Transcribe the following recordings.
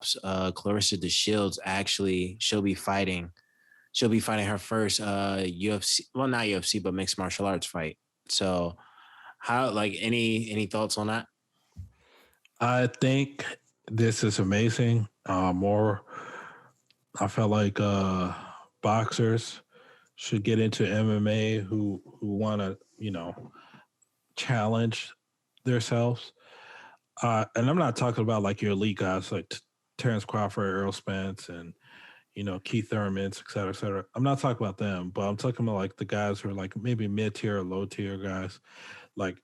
Claressa Shields actually she'll be fighting her first UFC, well, not UFC, but mixed martial arts fight. So how, like, any thoughts on that? I think this is amazing. More, I felt like boxers should get into MMA who want to, challenge themselves. And I'm not talking about like your elite guys like Terrence Crawford, Earl Spence, and Keith Thurmans, et cetera, et cetera. I'm not talking about them, but I'm talking about like the guys who are like maybe mid tier or low tier guys. Like,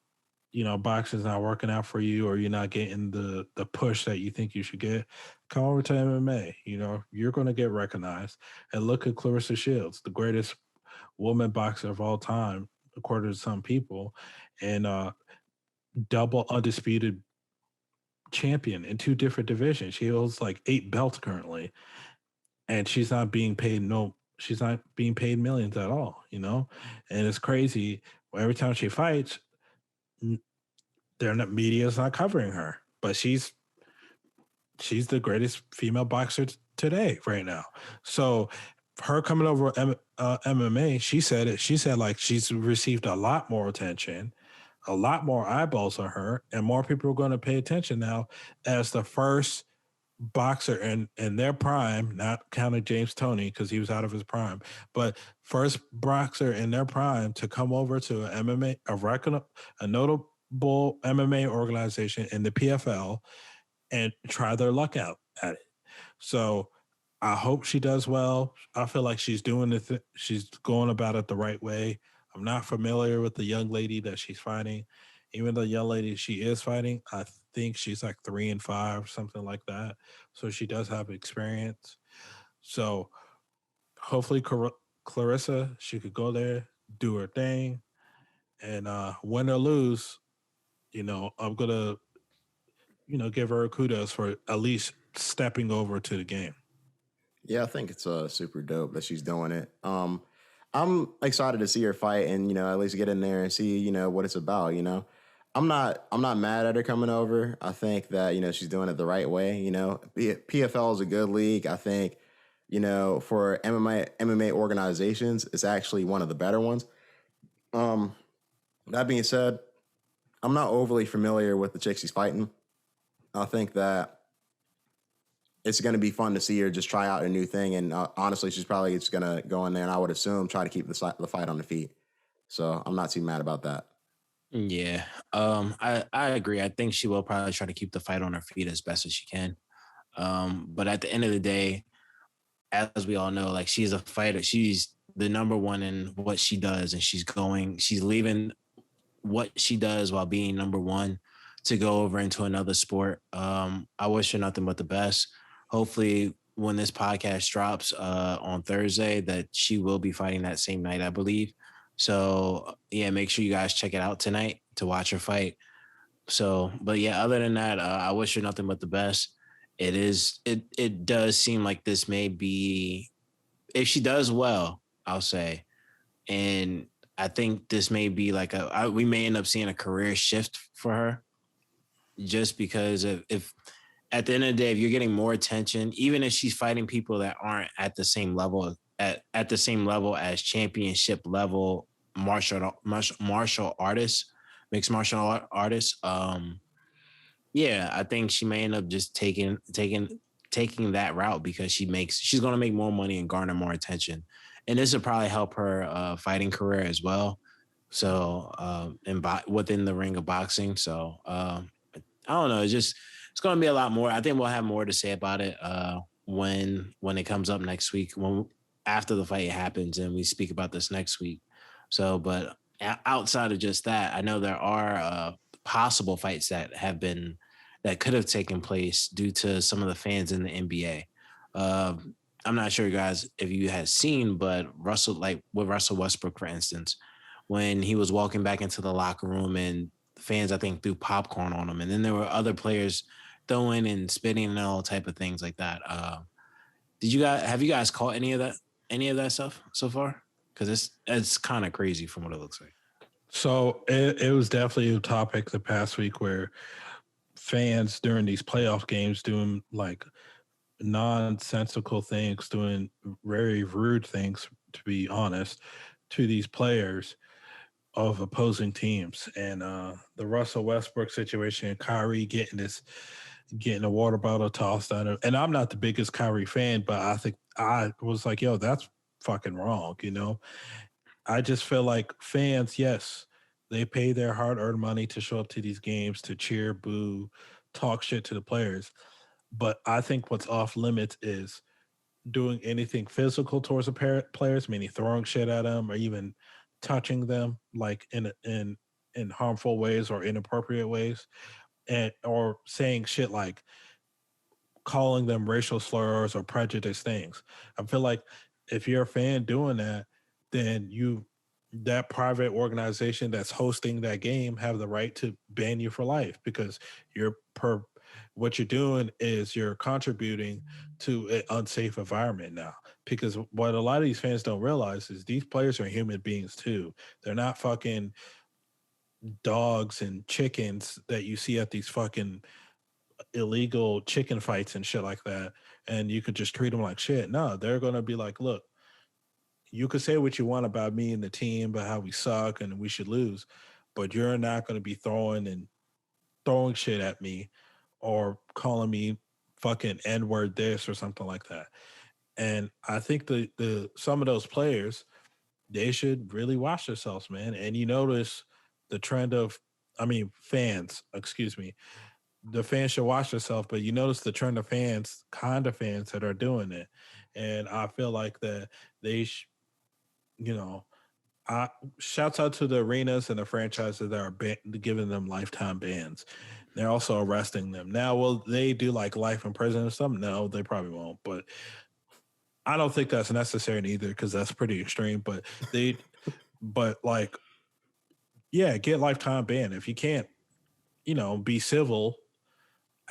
boxing's not working out for you, or you're not getting the push that you think you should get. Come over to MMA. You're going to get recognized. And look at Claressa Shields, the greatest woman boxer of all time, according to some people, and double undisputed champion in two different divisions. She holds like 8 belts currently, and she's not being paid millions at all. And it's crazy. Every time she fights, media's not covering her, but she's the greatest female boxer today right now. So her coming over MMA, she said it. She said like she's received a lot more attention, a lot more eyeballs on her, and more people are going to pay attention now as the first boxer in their prime, not counting James Toney because he was out of his prime, but first boxer in their prime to come over to a notable MMA organization in the PFL and try their luck out at it. So I hope she does well. I feel like she's doing it. She's going about it the right way. I'm not familiar with the young lady that she's fighting. Even the young lady she is fighting, I think she's like 3-5, something like that. So she does have experience. So hopefully, Claressa, she could go there, do her thing, and win or lose, I'm gonna, give her kudos for at least stepping over to the game. Yeah, I think it's super dope that she's doing it. I'm excited to see her fight and at least get in there and see what it's about. I'm not mad at her coming over. I think that she's doing it the right way. PFL is a good league. I think for MMA organizations, it's actually one of the better ones. Um, that being said, I'm not overly familiar with the chick she's fighting. I think that it's going to be fun to see her just try out a new thing. And honestly, she's probably just going to go in there and I would assume try to keep the fight on the feet. So I'm not too mad about that. Yeah, I agree. I think she will probably try to keep the fight on her feet as best as she can. But at the end of the day, as we all know, like, she's a fighter. She's the number one in what she does, and she's leaving what she does while being number one to go over into another sport. I wish her nothing but the best. Hopefully, when this podcast drops on Thursday, that she will be fighting that same night, I believe. So yeah, make sure you guys check it out tonight to watch her fight. So, but yeah, other than that, I wish her nothing but the best. It does seem like this may be, if she does well, I'll say, and I think this may be like we may end up seeing a career shift for her, just because of, if at the end of the day, if you're getting more attention, even if she's fighting people that aren't at the same level at the same level as championship level martial artists, mixed martial artists, yeah, I think she may end up just taking that route because she's going to make more money and garner more attention, and this will probably help her fighting career as well. So, within the ring of boxing, so I don't know. It's going to be a lot more. I think we'll have more to say about it when it comes up next week, when after the fight happens, and we speak about this next week. So, but outside of just that, I know there are possible fights that could have taken place due to some of the fans in the NBA. I'm not sure, guys, if you had seen, but like with Russell Westbrook, for instance, when he was walking back into the locker room and fans, I think, threw popcorn on him, and then there were other players throwing and spitting and all type of things like that. Have you guys caught any of that stuff so far? Because it's kind of crazy from what it looks like. So it was definitely a topic the past week where fans during these playoff games doing like nonsensical things, doing very rude things, to be honest, to these players of opposing teams. And the Russell Westbrook situation, Kyrie getting a water bottle tossed at him. And I'm not the biggest Kyrie fan, but I think I was like, yo, that's fucking wrong, you know? I just feel like fans, yes, they pay their hard-earned money to show up to these games, to cheer, boo, talk shit to the players. But I think what's off limits is doing anything physical towards the players, meaning throwing shit at them or even touching them like in harmful ways or inappropriate ways, and or saying shit like calling them racial slurs or prejudice things. I feel like if you're a fan doing that, then that private organization that's hosting that game have the right to ban you for life because what you're doing is you're contributing to an unsafe environment now. Because what a lot of these fans don't realize is these players are human beings too. They're not fucking dogs and chickens that you see at these fucking illegal chicken fights and shit like that, and you could just treat them like shit. No, they're gonna be like, look, you could say what you want about me and the team, about how we suck and we should lose, but you're not gonna be throwing shit at me or calling me fucking N-word this or something like that. And I think the some of those players, they should really watch themselves, man. And you notice the trend of, I mean, fans, excuse me, the fans should watch themselves, but you notice the trend of fans, kind of fans that are doing it. And I feel like that you know, I shouts out to the arenas and the franchises that are giving them lifetime bans. They're also arresting them. Now, will they do like life in prison or something? No, they probably won't. But I don't think that's necessary either because that's pretty extreme. But like, yeah, get lifetime ban. If you can't, be civil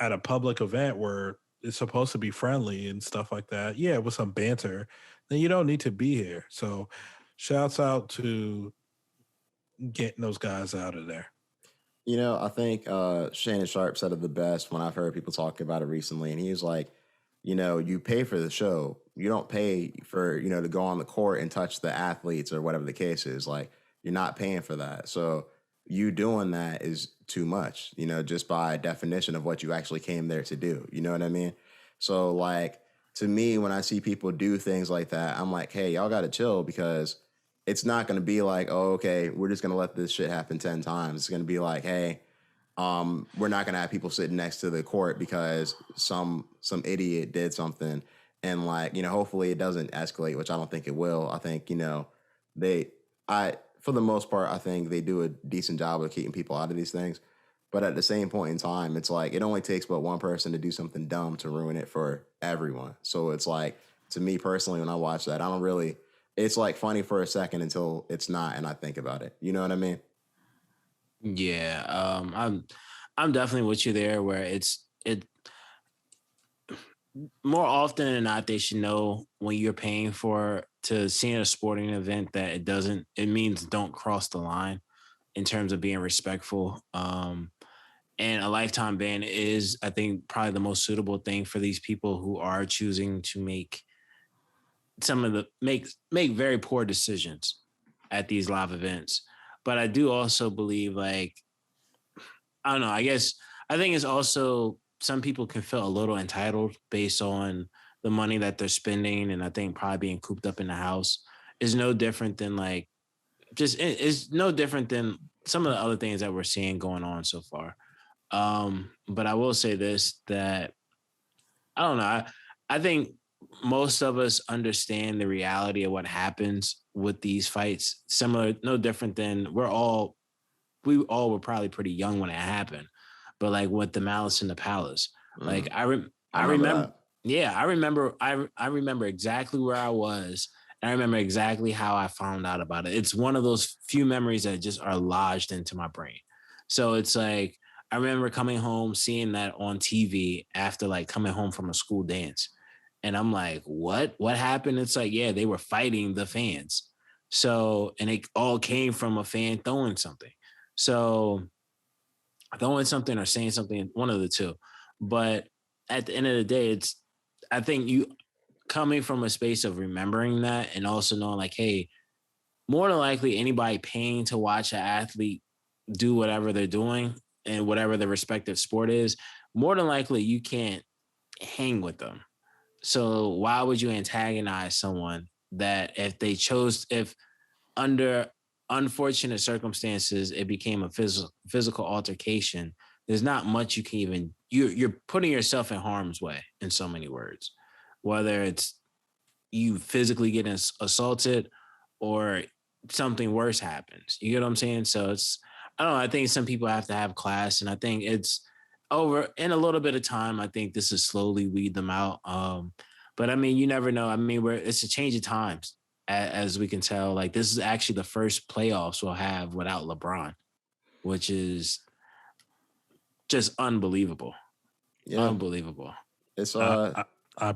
at a public event where it's supposed to be friendly and stuff like that, yeah, with some banter, then you don't need to be here. So shouts out to getting those guys out of there. I think Shannon Sharp said it the best when I've heard people talk about it recently. And he was like, you pay for the show. You don't pay for, to go on the court and touch the athletes or whatever the case is. Like, you're not paying for that. So you doing that is too much, just by definition of what you actually came there to do. You know what I mean? So, like, to me, when I see people do things like that, I'm like, hey, y'all got to chill because it's not going to be like, oh, okay, we're just going to let this shit happen 10 times. It's going to be like, hey, we're not going to have people sitting next to the court because some idiot did something. And like, hopefully it doesn't escalate, which I don't think it will. I think, for the most part, I think they do a decent job of keeping people out of these things. But at the same point in time, it's like, it only takes but one person to do something dumb to ruin it for everyone. So it's like, to me personally, when I watch that, it's like funny for a second until it's not, and I think about it. You know what I mean? Yeah, I'm definitely with you there. Where it more often than not, they should know when you're paying to see a sporting event that it means don't cross the line in terms of being respectful. And a lifetime ban is, I think, probably the most suitable thing for these people who are choosing to make make very poor decisions at these live events. But I do also believe, like, I don't know, I think it's also some people can feel a little entitled based on the money that they're spending. And I think probably being cooped up in the house is no different than it's no different than some of the other things that we're seeing going on so far. But I will say this, that I don't know. I think most of us understand the reality of what happens with these fights. Similar, no different than we all were probably pretty young when it happened. But like with the Malice in the Palace, like I remember, That. yeah, I remember exactly where I was. And I remember exactly how I found out about it. It's one of those few memories that just are lodged into my brain. So it's like, I remember coming home, seeing that on TV after like coming home from a school dance. And I'm like, what? What happened? It's like, yeah, they were fighting the fans. So, and it all came from a fan throwing something. So, throwing something or saying something, one of the two. But at the end of the day, I think you coming from a space of remembering that and also knowing like, hey, more than likely anybody paying to watch an athlete do whatever they're doing and whatever their respective sport is, more than likely you can't hang with them. So why would you antagonize someone that if under unfortunate circumstances it became a physical altercation, there's not much you can even you're putting yourself in harm's way in so many words, whether it's you physically getting assaulted or something worse happens. You get what I'm saying? So it's, I don't know. I think some people have to have class, and I think it's over in a little bit of time. I think this is slowly weed them out. But I mean, you never know. I mean, it's a change of times, as we can tell. Like this is actually the first playoffs we'll have without LeBron, which is just unbelievable. Yeah, Unbelievable. it's I